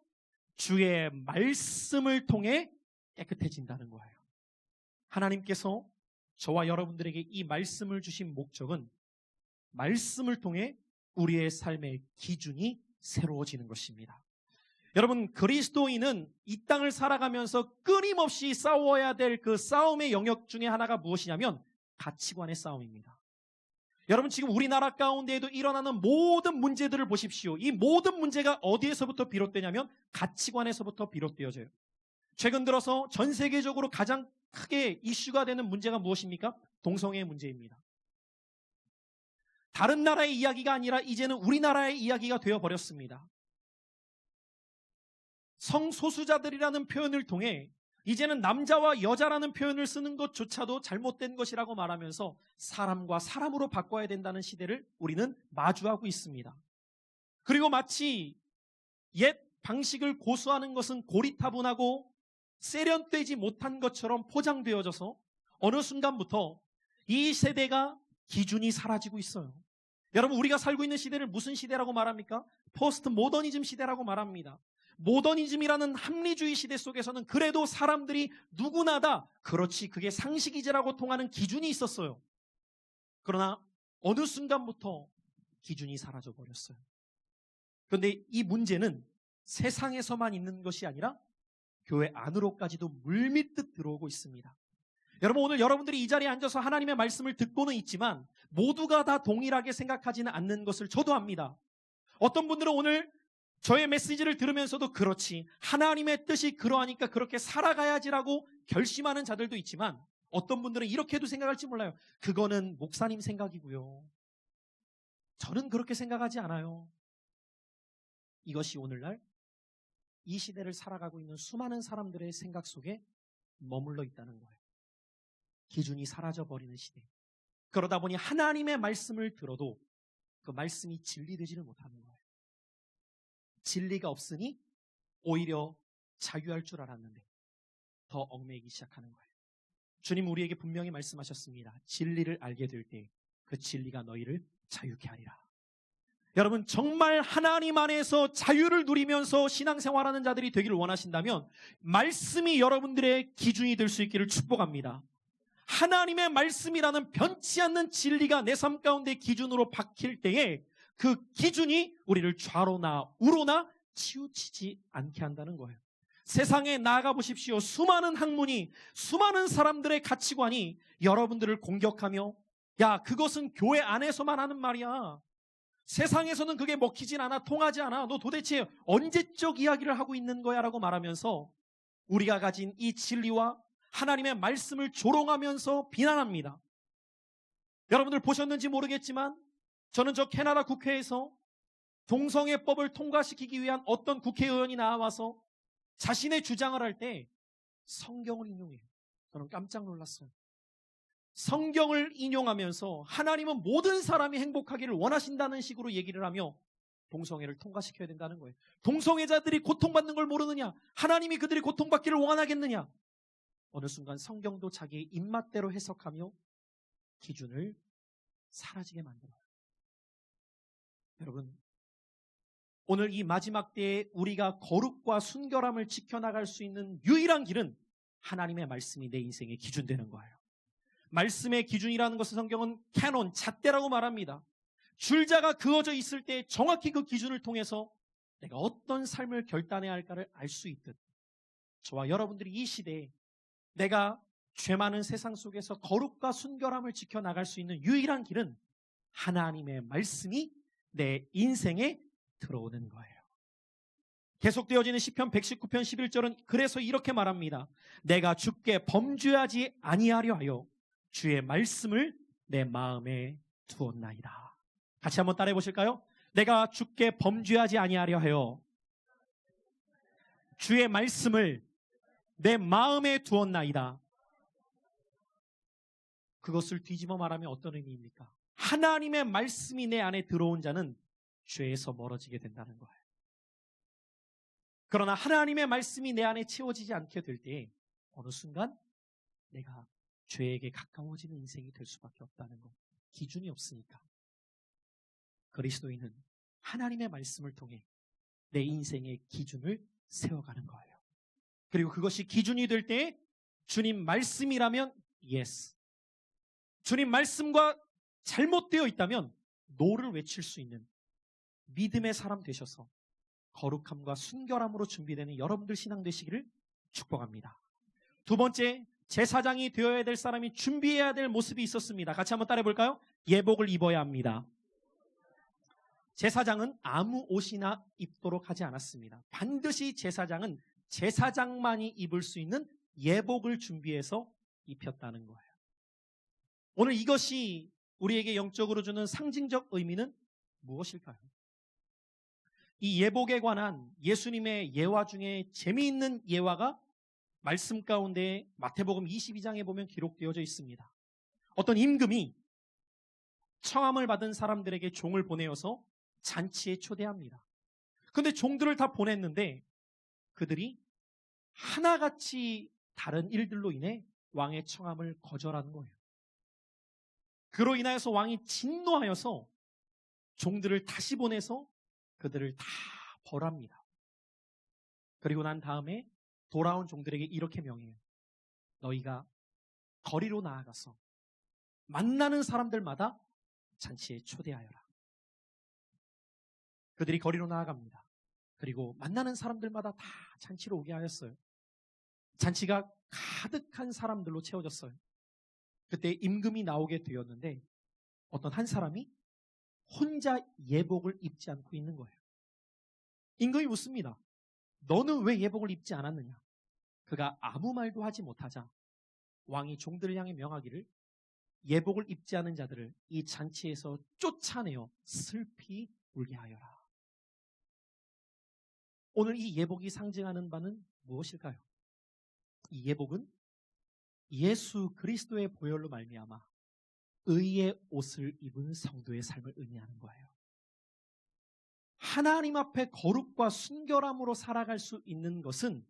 주의 말씀을 통해 깨끗해진다는 거예요. 하나님께서 저와 여러분들에게 이 말씀을 주신 목적은 말씀을 통해 우리의 삶의 기준이 새로워지는 것입니다. 여러분, 그리스도인은 이 땅을 살아가면서 끊임없이 싸워야 될 그 싸움의 영역 중에 하나가 무엇이냐면 가치관의 싸움입니다. 여러분, 지금 우리나라 가운데에도 일어나는 모든 문제들을 보십시오. 이 모든 문제가 어디에서부터 비롯되냐면 가치관에서부터 비롯되어져요. 최근 들어서 전 세계적으로 가장 크게 이슈가 되는 문제가 무엇입니까? 동성애 문제입니다. 다른 나라의 이야기가 아니라 이제는 우리나라의 이야기가 되어버렸습니다. 성소수자들이라는 표현을 통해 이제는 남자와 여자라는 표현을 쓰는 것조차도 잘못된 것이라고 말하면서 사람과 사람으로 바꿔야 된다는 시대를 우리는 마주하고 있습니다. 그리고 마치 옛 방식을 고수하는 것은 고리타분하고 세련되지 못한 것처럼 포장되어져서 어느 순간부터 이 세대가 기준이 사라지고 있어요. 여러분, 우리가 살고 있는 시대를 무슨 시대라고 말합니까? 포스트 모더니즘 시대라고 말합니다. 모더니즘이라는 합리주의 시대 속에서는 그래도 사람들이 누구나 다 그렇지, 그게 상식이지라고 통하는 기준이 있었어요. 그러나 어느 순간부터 기준이 사라져 버렸어요. 그런데 이 문제는 세상에서만 있는 것이 아니라 교회 안으로까지도 물밀듯 들어오고 있습니다. 여러분, 오늘 여러분들이 이 자리에 앉아서 하나님의 말씀을 듣고는 있지만 모두가 다 동일하게 생각하지는 않는 것을 저도 압니다. 어떤 분들은 오늘 저의 메시지를 들으면서도 그렇지, 하나님의 뜻이 그러하니까 그렇게 살아가야지라고 결심하는 자들도 있지만 어떤 분들은 이렇게도 생각할지 몰라요. 그거는 목사님 생각이고요. 저는 그렇게 생각하지 않아요. 이것이 오늘날 이 시대를 살아가고 있는 수많은 사람들의 생각 속에 머물러 있다는 거예요. 기준이 사라져버리는 시대. 그러다 보니 하나님의 말씀을 들어도 그 말씀이 진리되지를 못하는 거예요. 진리가 없으니 오히려 자유할 줄 알았는데 더 얽매이기 시작하는 거예요. 주님 우리에게 분명히 말씀하셨습니다. 진리를 알게 될 때 그 진리가 너희를 자유케 하리라. 여러분, 정말 하나님 안에서 자유를 누리면서 신앙생활하는 자들이 되기를 원하신다면 말씀이 여러분들의 기준이 될 수 있기를 축복합니다. 하나님의 말씀이라는 변치 않는 진리가 내 삶 가운데 기준으로 박힐 때에 그 기준이 우리를 좌로나 우로나 치우치지 않게 한다는 거예요. 세상에 나아가 보십시오. 수많은 학문이, 수많은 사람들의 가치관이 여러분들을 공격하며 야, 그것은 교회 안에서만 하는 말이야. 세상에서는 그게 먹히진 않아, 통하지 않아. 너 도대체 언제적 이야기를 하고 있는 거야? 라고 말하면서 우리가 가진 이 진리와 하나님의 말씀을 조롱하면서 비난합니다. 여러분들 보셨는지 모르겠지만 저는 저 캐나다 국회에서 동성애법을 통과시키기 위한 어떤 국회의원이 나와서 자신의 주장을 할 때 성경을 인용해요. 저는 깜짝 놀랐어요. 성경을 인용하면서 하나님은 모든 사람이 행복하기를 원하신다는 식으로 얘기를 하며 동성애를 통과시켜야 된다는 거예요. 동성애자들이 고통받는 걸 모르느냐? 하나님이 그들이 고통받기를 원하겠느냐? 어느 순간 성경도 자기의 입맛대로 해석하며 기준을 사라지게 만들어요. 여러분, 오늘 이 마지막 때에 우리가 거룩과 순결함을 지켜나갈 수 있는 유일한 길은 하나님의 말씀이 내 인생의 기준 되는 거예요. 말씀의 기준이라는 것을 성경은 캐논, 잣대라고 말합니다. 줄자가 그어져 있을 때 정확히 그 기준을 통해서 내가 어떤 삶을 결단해야 할까를 알 수 있듯 저와 여러분들이 이 시대에 내가 죄 많은 세상 속에서 거룩과 순결함을 지켜나갈 수 있는 유일한 길은 하나님의 말씀이 내 인생에 들어오는 거예요. 계속되어지는 시편 119편 11절은 그래서 이렇게 말합니다. 내가 주께 범죄하지 아니하려 하여 주의 말씀을 내 마음에 두었나이다. 같이 한번 따라해 보실까요? 내가 주께 범죄하지 아니하려 하여 주의 말씀을 내 마음에 두었나이다. 그것을 뒤집어 말하면 어떤 의미입니까? 하나님의 말씀이 내 안에 들어온 자는 죄에서 멀어지게 된다는 거예요. 그러나 하나님의 말씀이 내 안에 채워지지 않게 될 때 어느 순간 내가 죄에게 가까워지는 인생이 될 수밖에 없다는 것. 기준이 없으니까. 그리스도인은 하나님의 말씀을 통해 내 인생의 기준을 세워가는 거예요. 그리고 그것이 기준이 될 때 주님 말씀이라면 yes, 주님 말씀과 잘못되어 있다면 노를 외칠 수 있는 믿음의 사람 되셔서 거룩함과 순결함으로 준비되는 여러분들 신앙 되시기를 축복합니다. 두 번째, 제사장이 되어야 될 사람이 준비해야 될 모습이 있었습니다. 같이 한번 따라해 볼까요? 예복을 입어야 합니다. 제사장은 아무 옷이나 입도록 하지 않았습니다. 반드시 제사장은 제사장만이 입을 수 있는 예복을 준비해서 입혔다는 거예요. 오늘 이것이 우리에게 영적으로 주는 상징적 의미는 무엇일까요? 이 예복에 관한 예수님의 예화 중에 재미있는 예화가 말씀 가운데 마태복음 22장에 보면 기록되어져 있습니다. 어떤 임금이 청함을 받은 사람들에게 종을 보내어서 잔치에 초대합니다. 그런데 종들을 다 보냈는데 그들이 하나같이 다른 일들로 인해 왕의 청함을 거절하는 거예요. 그로 인하여서 왕이 진노하여서 종들을 다시 보내서 그들을 다 벌합니다. 그리고 난 다음에 돌아온 종들에게 이렇게 명해요. 너희가 거리로 나아가서 만나는 사람들마다 잔치에 초대하여라. 그들이 거리로 나아갑니다. 그리고 만나는 사람들마다 다 잔치로 오게 하였어요. 잔치가 가득한 사람들로 채워졌어요. 그때 임금이 나오게 되었는데 어떤 한 사람이 혼자 예복을 입지 않고 있는 거예요. 임금이 묻습니다. 너는 왜 예복을 입지 않았느냐? 그가 아무 말도 하지 못하자 왕이 종들을 향해 명하기를 예복을 입지 않은 자들을 이 잔치에서 쫓아내어 슬피 울게 하여라. 오늘 이 예복이 상징하는 바는 무엇일까요? 이 예복은 예수 그리스도의 보혈로 말미암아 의의 옷을 입은 성도의 삶을 의미하는 거예요. 하나님 앞에 거룩과 순결함으로 살아갈 수 있는 것은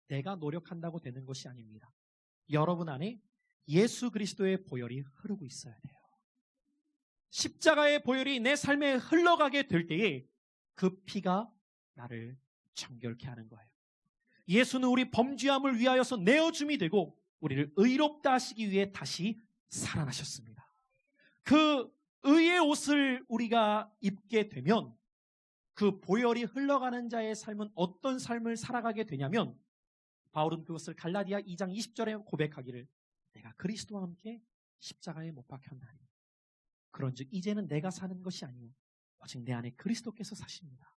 내가 노력한다고 되는 것이 아닙니다. 여러분 안에 예수 그리스도의 보혈이 흐르고 있어야 돼요. 십자가의 보혈이 내 삶에 흘러가게 될 때에 그 피가 나를 정결케 하는 거예요. 예수는 우리 범죄함을 위하여서 내어줌이 되고 우리를 의롭다 하시기 위해 다시 살아나셨습니다. 그 의의 옷을 우리가 입게 되면 그 보혈이 흘러가는 자의 삶은 어떤 삶을 살아가게 되냐면 바울은 그것을 갈라디아 2장 20절에 고백하기를 내가 그리스도와 함께 십자가에 못 박혔나니 그런즉 이제는 내가 사는 것이 아니요 오직 내 안에 그리스도께서 사십니다.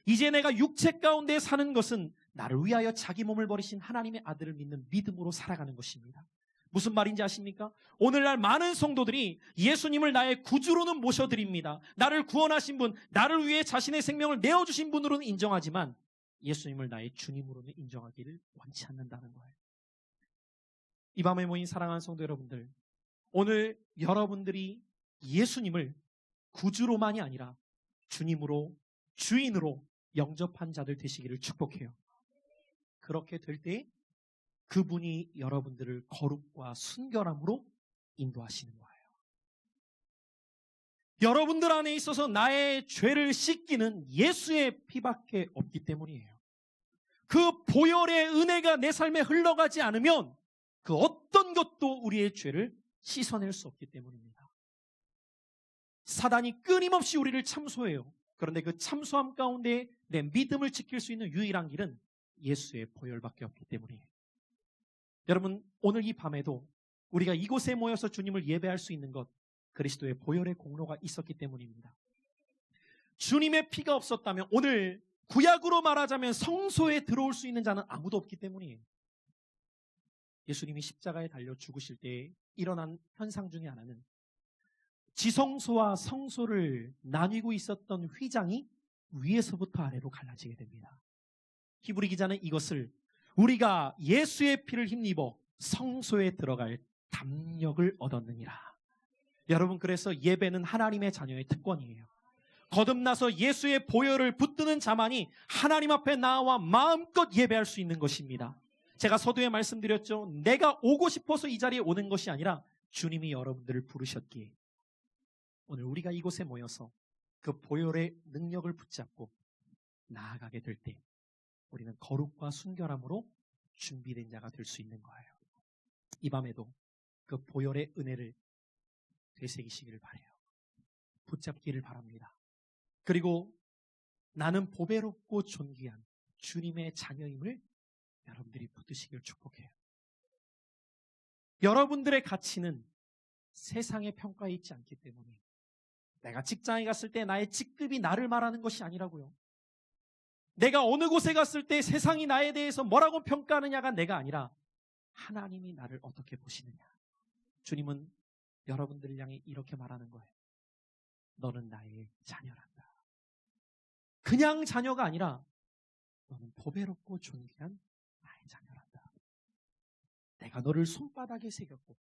이제 내가 육체 가운데 사는 것은 나를 위하여 자기 몸을 버리신 하나님의 아들을 믿는 믿음으로 살아가는 것입니다. 무슨 말인지 아십니까? 오늘날 많은 성도들이 예수님을 나의 구주로는 모셔드립니다. 나를 구원하신 분, 나를 위해 자신의 생명을 내어주신 분으로는 인정하지만 예수님을 나의 주님으로는 인정하기를 원치 않는다는 거예요. 이 밤에 모인 사랑하는 성도 여러분들, 오늘 여러분들이 예수님을 구주로만이 아니라 주님으로, 주인으로 영접한 자들 되시기를 축복해요. 그렇게 될 때 그분이 여러분들을 거룩과 순결함으로 인도하시는 거예요. 여러분들 안에 있어서 나의 죄를 씻기는 예수의 피밖에 없기 때문이에요. 그 보혈의 은혜가 내 삶에 흘러가지 않으면 그 어떤 것도 우리의 죄를 씻어낼 수 없기 때문입니다. 사단이 끊임없이 우리를 참소해요. 그런데 그 참소함 가운데 내 믿음을 지킬 수 있는 유일한 길은 예수의 보혈밖에 없기 때문이에요. 여러분, 오늘 이 밤에도 우리가 이곳에 모여서 주님을 예배할 수 있는 것, 그리스도의 보혈의 공로가 있었기 때문입니다. 주님의 피가 없었다면 오늘 구약으로 말하자면 성소에 들어올 수 있는 자는 아무도 없기 때문이에요. 예수님이 십자가에 달려 죽으실 때 일어난 현상 중에 하나는 지성소와 성소를 나뉘고 있었던 휘장이 위에서부터 아래로 갈라지게 됩니다. 히브리 기자는 이것을 우리가 예수의 피를 힘입어 성소에 들어갈 담력을 얻었느니라. 여러분, 그래서 예배는 하나님의 자녀의 특권이에요. 거듭나서 예수의 보혈을 붙드는 자만이 하나님 앞에 나와 마음껏 예배할 수 있는 것입니다. 제가 서두에 말씀드렸죠. 내가 오고 싶어서 이 자리에 오는 것이 아니라 주님이 여러분들을 부르셨기에 오늘 우리가 이곳에 모여서 그 보혈의 능력을 붙잡고 나아가게 될 때 우리는 거룩과 순결함으로 준비된 자가 될 수 있는 거예요. 이 밤에도 그 보혈의 은혜를 되새기시기를 바라요. 붙잡기를 바랍니다. 그리고 나는 보배롭고 존귀한 주님의 자녀임을 여러분들이 붙드시길 축복해요. 여러분들의 가치는 세상의 평가에 있지 않기 때문에 내가 직장에 갔을 때 나의 직급이 나를 말하는 것이 아니라고요. 내가 어느 곳에 갔을 때 세상이 나에 대해서 뭐라고 평가하느냐가 내가 아니라 하나님이 나를 어떻게 보시느냐. 주님은 여러분들을 향해 이렇게 말하는 거예요. 너는 나의 자녀란다. 그냥 자녀가 아니라 너는 보배롭고 존귀한 나의 자녀란다. 내가 너를 손바닥에 새겼고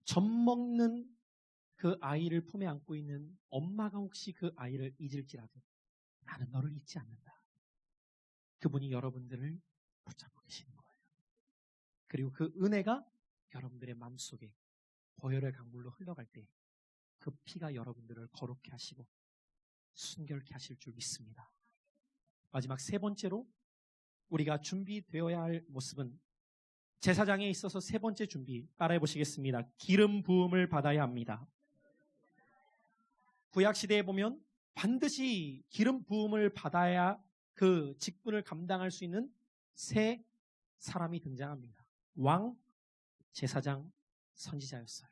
젖 먹는 그 아이를 품에 안고 있는 엄마가 혹시 그 아이를 잊을지라도 나는 너를 잊지 않는다. 그분이 여러분들을 붙잡고 계시는 거예요. 그리고 그 은혜가 여러분들의 마음속에 보혈의 강물로 흘러갈 때 그 피가 여러분들을 거룩케 하시고 순결케 하실 줄 믿습니다. 마지막 세 번째로 우리가 준비되어야 할 모습은 제사장에 있어서 세 번째 준비 따라해 보시겠습니다. 기름 부음을 받아야 합니다. 구약시대에 보면 반드시 기름 부음을 받아야 그 직분을 감당할 수 있는 세 사람이 등장합니다. 왕, 제사장, 선지자였어요.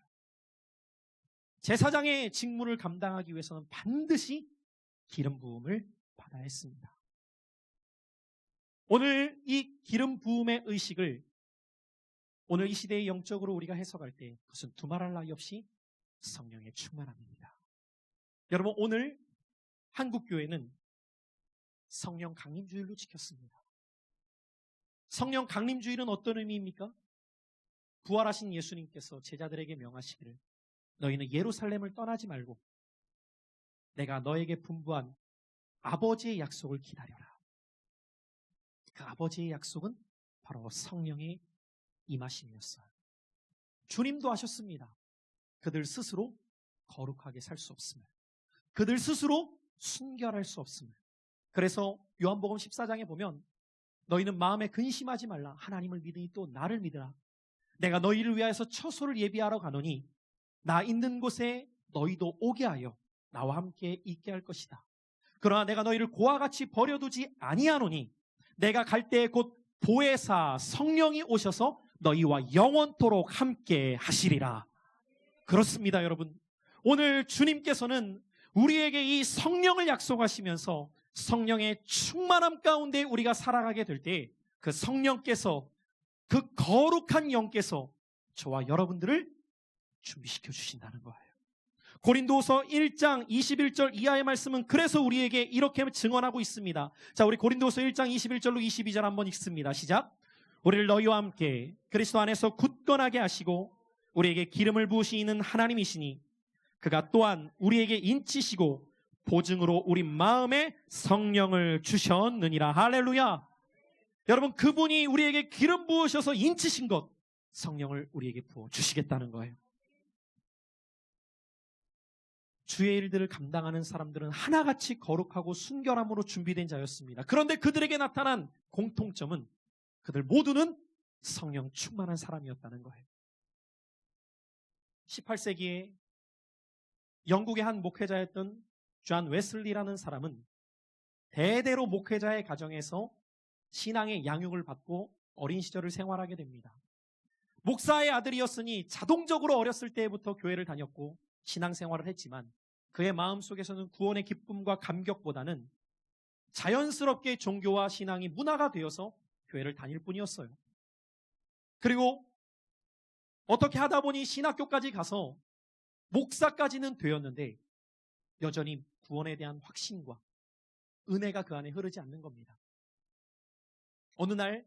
제사장의 직무를 감당하기 위해서는 반드시 기름 부음을 받아야 했습니다. 오늘 이 기름 부음의 의식을 오늘 이 시대의 영적으로 우리가 해석할 때 그것은 두말할 나위 없이 성령의 충만함입니다. 여러분 오늘 한국교회는 성령 강림주일로 지켰습니다. 성령 강림주일은 어떤 의미입니까? 부활하신 예수님께서 제자들에게 명하시기를 너희는 예루살렘을 떠나지 말고 내가 너에게 분부한 아버지의 약속을 기다려라. 그 아버지의 약속은 바로 성령의 임하심이었어요. 주님도 하셨습니다. 그들 스스로 거룩하게 살 수 없음을, 그들 스스로 순결할 수 없음을. 그래서 요한복음 14장에 보면 너희는 마음에 근심하지 말라. 하나님을 믿으니 또 나를 믿으라. 내가 너희를 위하여서 처소를 예비하러 가노니 나 있는 곳에 너희도 오게 하여 나와 함께 있게 할 것이다. 그러나 내가 너희를 고와 같이 버려두지 아니하노니 내가 갈 때 곧 보혜사 성령이 오셔서 너희와 영원토록 함께 하시리라. 그렇습니다, 여러분. 오늘 주님께서는 우리에게 이 성령을 약속하시면서 성령의 충만함 가운데 우리가 살아가게 될 때 그 성령께서, 그 거룩한 영께서 저와 여러분들을 준비시켜 주신다는 거예요. 고린도서 1장 21절 이하의 말씀은 그래서 우리에게 이렇게 증언하고 있습니다. 자, 우리 고린도서 1장 21절로 22절 한번 읽습니다. 시작. 우리를 너희와 함께 그리스도 안에서 굳건하게 하시고 우리에게 기름을 부으시는 하나님이시니 그가 또한 우리에게 인치시고 보증으로 우리 마음에 성령을 주셨느니라. 할렐루야. 여러분, 그분이 우리에게 기름 부으셔서 인치신 것, 성령을 우리에게 부어 주시겠다는 거예요. 주의 일들을 감당하는 사람들은 하나같이 거룩하고 순결함으로 준비된 자였습니다. 그런데 그들에게 나타난 공통점은 그들 모두는 성령 충만한 사람이었다는 거예요. 18세기에 영국의 한 목회자였던 존 웨슬리라는 사람은 대대로 목회자의 가정에서 신앙의 양육을 받고 어린 시절을 생활하게 됩니다. 목사의 아들이었으니 자동적으로 어렸을 때부터 교회를 다녔고 신앙생활을 했지만 그의 마음속에서는 구원의 기쁨과 감격보다는 자연스럽게 종교와 신앙이 문화가 되어서 교회를 다닐 뿐이었어요. 그리고 어떻게 하다 보니 신학교까지 가서 목사까지는 되었는데 여전히 구원에 대한 확신과 은혜가 그 안에 흐르지 않는 겁니다. 어느 날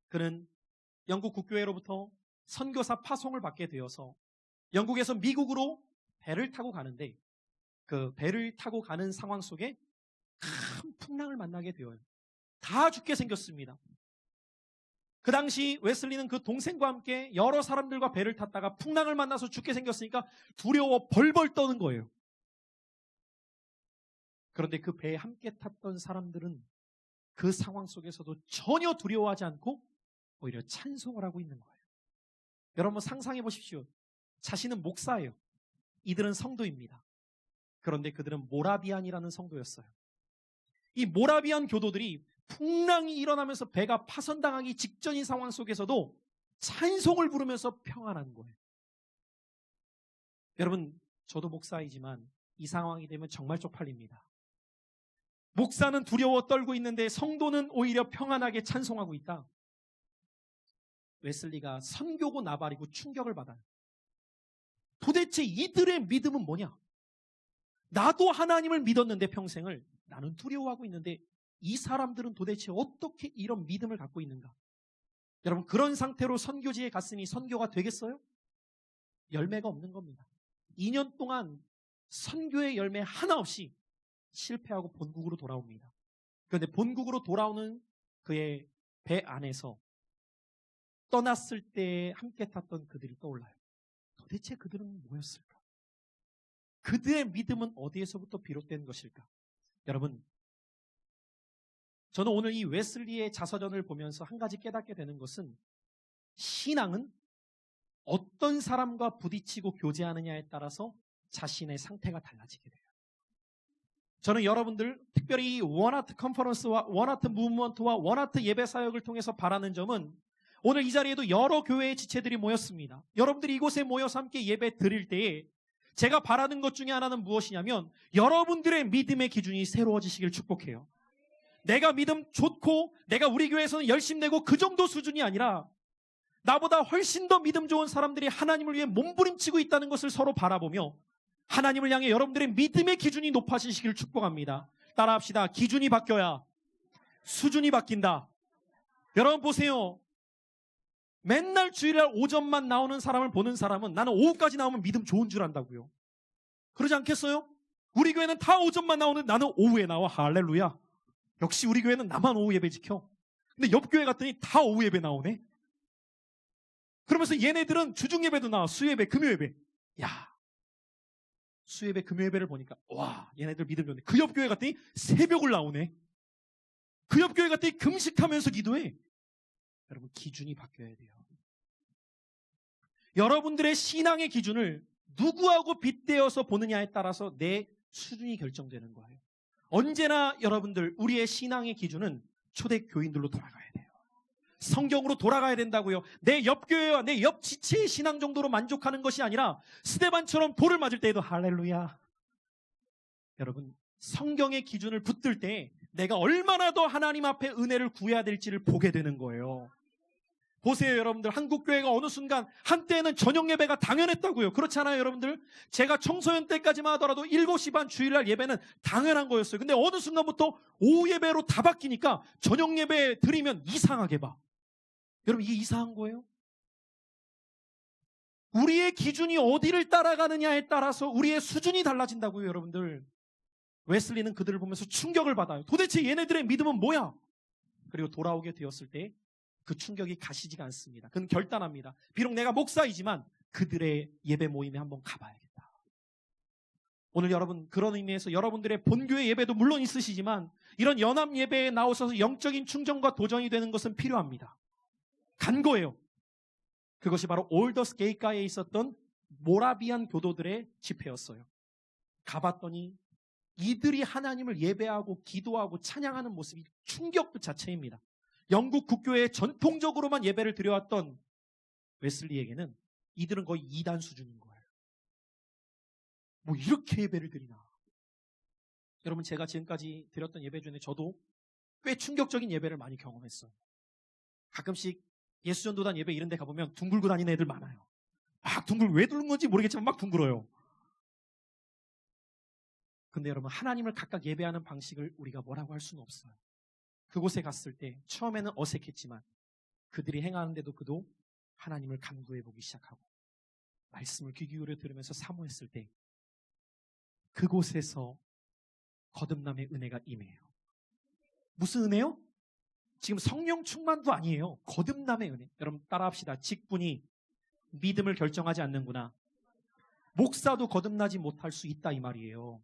그는 영국 국교회로부터 선교사 파송을 받게 되어서 영국에서 미국으로 배를 타고 가는데 그 배를 타고 가는 상황 속에 큰 풍랑을 만나게 되어요. 다 죽게 생겼습니다. 그 당시 웨슬리는 그 동생과 함께 여러 사람들과 배를 탔다가 풍랑을 만나서 죽게 생겼으니까 두려워 벌벌 떠는 거예요. 그런데 그 배에 함께 탔던 사람들은 그 상황 속에서도 전혀 두려워하지 않고 오히려 찬송을 하고 있는 거예요. 여러분 상상해 보십시오. 자신은 목사예요. 이들은 성도입니다. 그런데 그들은 모라비안이라는 성도였어요. 이 모라비안 교도들이 풍랑이 일어나면서 배가 파손당하기 직전인 상황 속에서도 찬송을 부르면서 평안한 거예요. 여러분, 저도 목사이지만 이 상황이 되면 정말 쪽팔립니다. 목사는 두려워 떨고 있는데 성도는 오히려 평안하게 찬송하고 있다. 웨슬리가 선교고 나발이고 충격을 받아요. 도대체 이들의 믿음은 뭐냐? 나도 하나님을 믿었는데 평생을 나는 두려워하고 있는데 이 사람들은 도대체 어떻게 이런 믿음을 갖고 있는가? 여러분, 그런 상태로 선교지에 갔으니 선교가 되겠어요? 열매가 없는 겁니다. 2년 동안 선교의 열매 하나 없이 실패하고 본국으로 돌아옵니다. 그런데 본국으로 돌아오는 그의 배 안에서 떠났을 때 함께 탔던 그들이 떠올라요. 도대체 그들은 뭐였을까? 그들의 믿음은 어디에서부터 비롯된 것일까? 여러분, 저는 오늘 이 웨슬리의 자서전을 보면서 한 가지 깨닫게 되는 것은 신앙은 어떤 사람과 부딪히고 교제하느냐에 따라서 자신의 상태가 달라지게 돼요. 저는 여러분들 특별히 원하트 컨퍼런스와 원하트 무브먼트와 원하트 예배 사역을 통해서 바라는 점은 오늘 이 자리에도 여러 교회의 지체들이 모였습니다. 여러분들이 이곳에 모여서 함께 예배 드릴 때에 제가 바라는 것 중에 하나는 무엇이냐면 여러분들의 믿음의 기준이 새로워지시길 축복해요. 내가 믿음 좋고 내가 우리 교회에서는 열심히 내고 그 정도 수준이 아니라 나보다 훨씬 더 믿음 좋은 사람들이 하나님을 위해 몸부림치고 있다는 것을 서로 바라보며 하나님을 향해 여러분들의 믿음의 기준이 높아지시길 축복합니다. 따라합시다. 기준이 바뀌어야 수준이 바뀐다. 여러분 보세요. 맨날 주일날 오전만 나오는 사람을 보는 사람은 나는 오후까지 나오면 믿음 좋은 줄 안다고요. 그러지 않겠어요? 우리 교회는 다 오전만 나오는데 나는 오후에 나와. 할렐루야. 역시 우리 교회는 나만 오후 예배 지켜. 근데 옆 교회 갔더니 다 오후 예배 나오네. 그러면서 얘네들은 주중 예배도 나와. 수예배, 금요예배. 야, 수예배, 금요예배를 보니까 와, 얘네들 믿음 좋네. 그 옆 교회 갔더니 새벽을 나오네. 그 옆 교회 갔더니 금식하면서 기도해. 여러분, 기준이 바뀌어야 돼요. 여러분들의 신앙의 기준을 누구하고 빗대어서 보느냐에 따라서 내 수준이 결정되는 거예요. 언제나 여러분들 우리의 신앙의 기준은 초대교인들로 돌아가야 돼요. 성경으로 돌아가야 된다고요. 내 옆교회와 내 옆 지체의 신앙 정도로 만족하는 것이 아니라 스데반처럼 돌을 맞을 때에도 할렐루야. 여러분, 성경의 기준을 붙들 때 내가 얼마나 더 하나님 앞에 은혜를 구해야 될지를 보게 되는 거예요. 보세요, 여러분들. 한국교회가 어느 순간 한때는 저녁 예배가 당연했다고요. 그렇지 않아요, 여러분들? 제가 청소년 때까지만 하더라도 7시 반 주일날 예배는 당연한 거였어요. 근데 어느 순간부터 오후 예배로 다 바뀌니까 저녁 예배 드리면 이상하게 봐. 여러분, 이게 이상한 거예요? 우리의 기준이 어디를 따라가느냐에 따라서 우리의 수준이 달라진다고요, 여러분들. 웨슬리는 그들을 보면서 충격을 받아요. 도대체 얘네들의 믿음은 뭐야? 그리고 돌아오게 되었을 때 그 충격이 가시지가 않습니다. 그는 결단합니다. 비록 내가 목사이지만 그들의 예배 모임에 한번 가봐야겠다. 오늘 여러분, 그런 의미에서 여러분들의 본교회 예배도 물론 있으시지만 이런 연합 예배에 나오셔서 영적인 충전과 도전이 되는 것은 필요합니다. 간 거예요. 그것이 바로 올더스 게이가에 있었던 모라비안 교도들의 집회였어요. 가봤더니 이들이 하나님을 예배하고 기도하고 찬양하는 모습이 충격 그 자체입니다. 영국 국교회에 전통적으로만 예배를 드려왔던 웨슬리에게는 이들은 거의 2단 수준인 거예요. 뭐 이렇게 예배를 드리나. 여러분, 제가 지금까지 드렸던 예배 중에 저도 꽤 충격적인 예배를 많이 경험했어요. 가끔씩 예수전도단 예배 이런 데 가보면 둥글고 다니는 애들 많아요. 막 왜 두른 건지 모르겠지만 막 둥글어요. 근데 여러분, 하나님을 각각 예배하는 방식을 우리가 뭐라고 할 수는 없어요. 그곳에 갔을 때 처음에는 어색했지만 그들이 행하는데도 그도 하나님을 간구해 보기 시작하고 말씀을 귀 기울여 들으면서 사모했을 때 그곳에서 거듭남의 은혜가 임해요. 무슨 은혜요? 지금 성령 충만도 아니에요. 거듭남의 은혜. 여러분 따라합시다. 직분이 믿음을 결정하지 않는구나. 목사도 거듭나지 못할 수 있다 이 말이에요.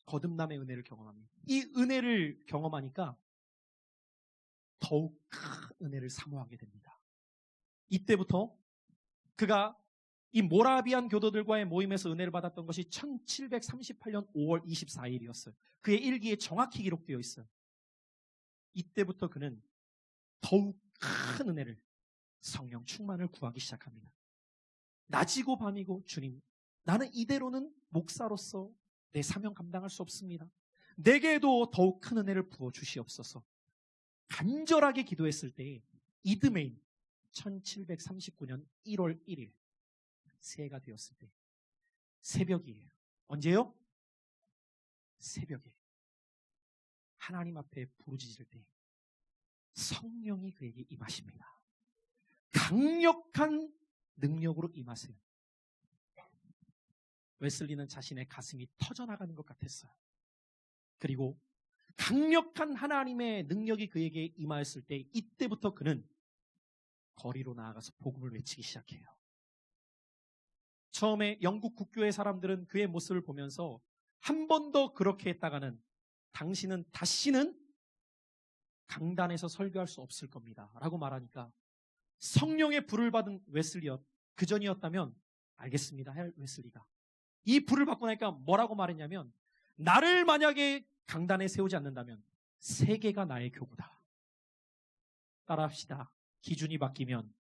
거듭남의 은혜를 경험합니다. 이 은혜를 경험하니까 더욱 큰 은혜를 사모하게 됩니다. 이때부터 그가 이 모라비안 교도들과의 모임에서 은혜를 받았던 것이 1738년 5월 24일이었어요. 그의 일기에 정확히 기록되어 있어요. 이때부터 그는 더욱 큰 은혜를, 성령 충만을 구하기 시작합니다. 낮이고 밤이고 주님, 나는 이대로는 목사로서 내 사명 감당할 수 없습니다. 내게도 더욱 큰 은혜를 부어 주시옵소서. 간절하게 기도했을 때 이듬해인 1739년 1월 1일 새해가 되었을 때 새벽이에요. 언제요? 새벽에 하나님 앞에 부르짖을 때 성령이 그에게 임하십니다. 강력한 능력으로 임하세요. 웨슬리는 자신의 가슴이 터져나가는 것 같았어요. 그리고 강력한 하나님의 능력이 그에게 임하였을 때 이때부터 그는 거리로 나아가서 복음을 외치기 시작해요. 처음에 영국 국교의 사람들은 그의 모습을 보면서 한 번 더 그렇게 했다가는 당신은 다시는 강단에서 설교할 수 없을 겁니다 라고 말하니까 성령의 불을 받은 웨슬리엇, 그전이었다면 알겠습니다 할 웨슬리가 이 불을 받고 나니까 뭐라고 말했냐면, 나를 만약에 강단에 세우지 않는다면 세계가 나의 교구다. 따라합시다. 기준이 바뀌면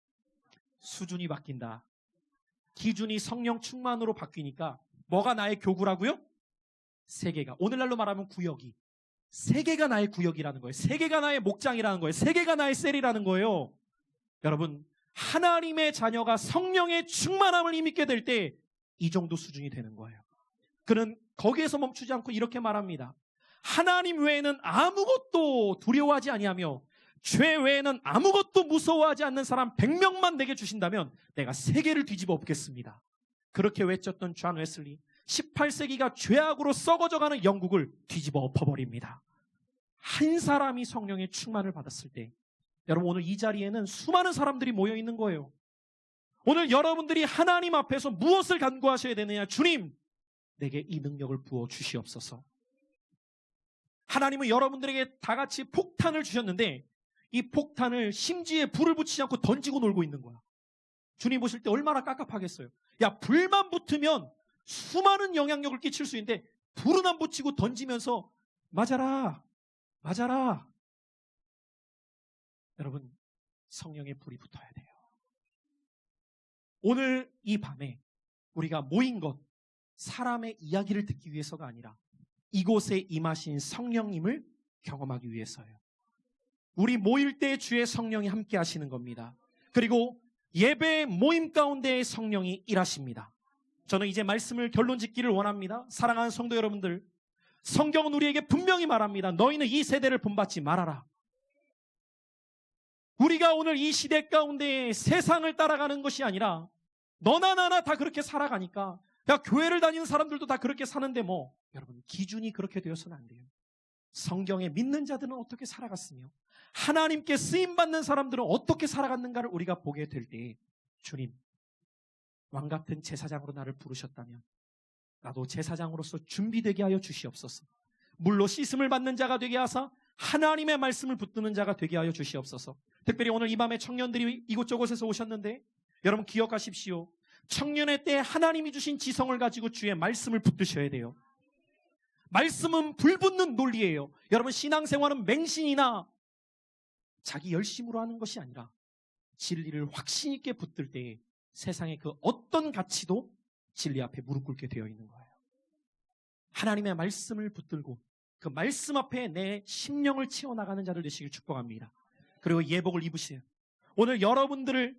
수준이 바뀐다. 기준이 성령 충만으로 바뀌니까 뭐가 나의 교구라고요? 세계가. 오늘날로 말하면 구역이. 세계가 나의 구역이라는 거예요. 세계가 나의 목장이라는 거예요. 세계가 나의 셀이라는 거예요. 여러분, 하나님의 자녀가 성령의 충만함을 힘입게 될 때 이 정도 수준이 되는 거예요. 그는 거기에서 멈추지 않고 이렇게 말합니다. 하나님 외에는 아무것도 두려워하지 아니하며 죄 외에는 아무것도 무서워하지 않는 사람 100명만 내게 주신다면 내가 세계를 뒤집어 엎겠습니다. 그렇게 외쳤던 존 웨슬리, 18세기가 죄악으로 썩어져가는 영국을 뒤집어 엎어버립니다. 한 사람이 성령의 충만을 받았을 때, 여러분 오늘 이 자리에는 수많은 사람들이 모여 있는 거예요. 오늘 여러분들이 하나님 앞에서 무엇을 간구하셔야 되느냐? 주님, 내게 이 능력을 부어 주시옵소서. 하나님은 여러분들에게 다 같이 폭탄을 주셨는데 이 폭탄을 심지에 불을 붙이지 않고 던지고 놀고 있는 거야. 주님 보실 때 얼마나 깝깝하겠어요. 야, 불만 붙으면 수많은 영향력을 끼칠 수 있는데 불은 안 붙이고 던지면서 맞아라, 맞아라. 여러분, 성령의 불이 붙어야 돼요. 오늘 이 밤에 우리가 모인 것, 사람의 이야기를 듣기 위해서가 아니라 이곳에 임하신 성령님을 경험하기 위해서예요. 우리 모일 때 주의 성령이 함께 하시는 겁니다. 그리고 예배 모임 가운데 성령이 일하십니다. 저는 이제 말씀을 결론 짓기를 원합니다. 사랑하는 성도 여러분들, 성경은 우리에게 분명히 말합니다. 너희는 이 세대를 본받지 말아라. 우리가 오늘 이 시대 가운데 세상을 따라가는 것이 아니라 너나 나나 다 그렇게 살아가니까, 야, 교회를 다니는 사람들도 다 그렇게 사는데 뭐, 여러분 기준이 그렇게 되어서는 안 돼요. 성경에 믿는 자들은 어떻게 살아갔으며 하나님께 쓰임받는 사람들은 어떻게 살아갔는가를 우리가 보게 될 때, 주님, 왕같은 제사장으로 나를 부르셨다면 나도 제사장으로서 준비되게 하여 주시옵소서. 물로 씻음을 받는 자가 되게 하사 하나님의 말씀을 붙드는 자가 되게 하여 주시옵소서. 특별히 오늘 이 밤에 청년들이 이곳저곳에서 오셨는데 여러분 기억하십시오. 청년의 때 하나님이 주신 지성을 가지고 주의 말씀을 붙드셔야 돼요. 말씀은 불붙는 논리예요. 여러분, 신앙생활은 맹신이나 자기 열심으로 하는 것이 아니라 진리를 확신 있게 붙들 때 세상의 그 어떤 가치도 진리 앞에 무릎 꿇게 되어 있는 거예요. 하나님의 말씀을 붙들고 그 말씀 앞에 내 심령을 채워나가는 자들 되시길 축복합니다. 그리고 예복을 입으세요. 오늘 여러분들을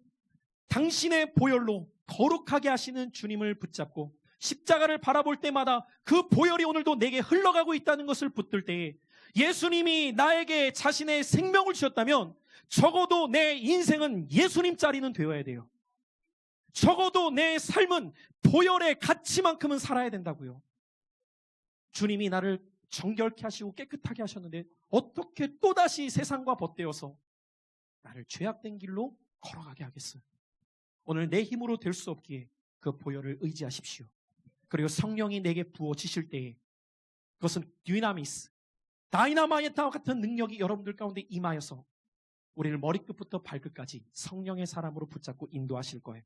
당신의 보혈로 거룩하게 하시는 주님을 붙잡고 십자가를 바라볼 때마다 그 보혈이 오늘도 내게 흘러가고 있다는 것을 붙들 때에 예수님이 나에게 자신의 생명을 주셨다면 적어도 내 인생은 예수님 자리는 되어야 돼요. 적어도 내 삶은 보혈의 가치만큼은 살아야 된다고요. 주님이 나를 정결케 하시고 깨끗하게 하셨는데 어떻게 또다시 세상과 벗대어서 나를 죄악된 길로 걸어가게 하겠어요? 오늘 내 힘으로 될 수 없기에 그 보혈을 의지하십시오. 그리고 성령이 내게 부어지실 때에 그것은 듀나미스, 다이나마이트와 같은 능력이 여러분들 가운데 임하여서 우리를 머리끝부터 발끝까지 성령의 사람으로 붙잡고 인도하실 거예요.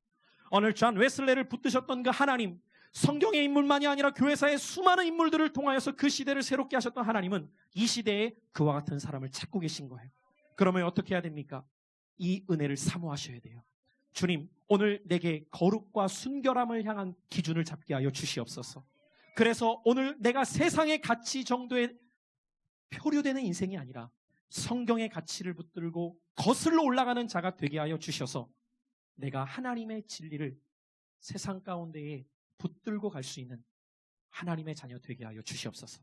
오늘 존 웨슬레를 붙드셨던 그 하나님, 성경의 인물만이 아니라 교회사의 수많은 인물들을 통하여서 그 시대를 새롭게 하셨던 하나님은 이 시대에 그와 같은 사람을 찾고 계신 거예요. 그러면 어떻게 해야 됩니까? 이 은혜를 사모하셔야 돼요. 주님, 오늘 내게 거룩과 순결함을 향한 기준을 잡게 하여 주시옵소서. 그래서 오늘 내가 세상의 가치 정도에 표류되는 인생이 아니라 성경의 가치를 붙들고 거슬러 올라가는 자가 되게 하여 주셔서 내가 하나님의 진리를 세상 가운데에 붙들고 갈 수 있는 하나님의 자녀 되게 하여 주시옵소서.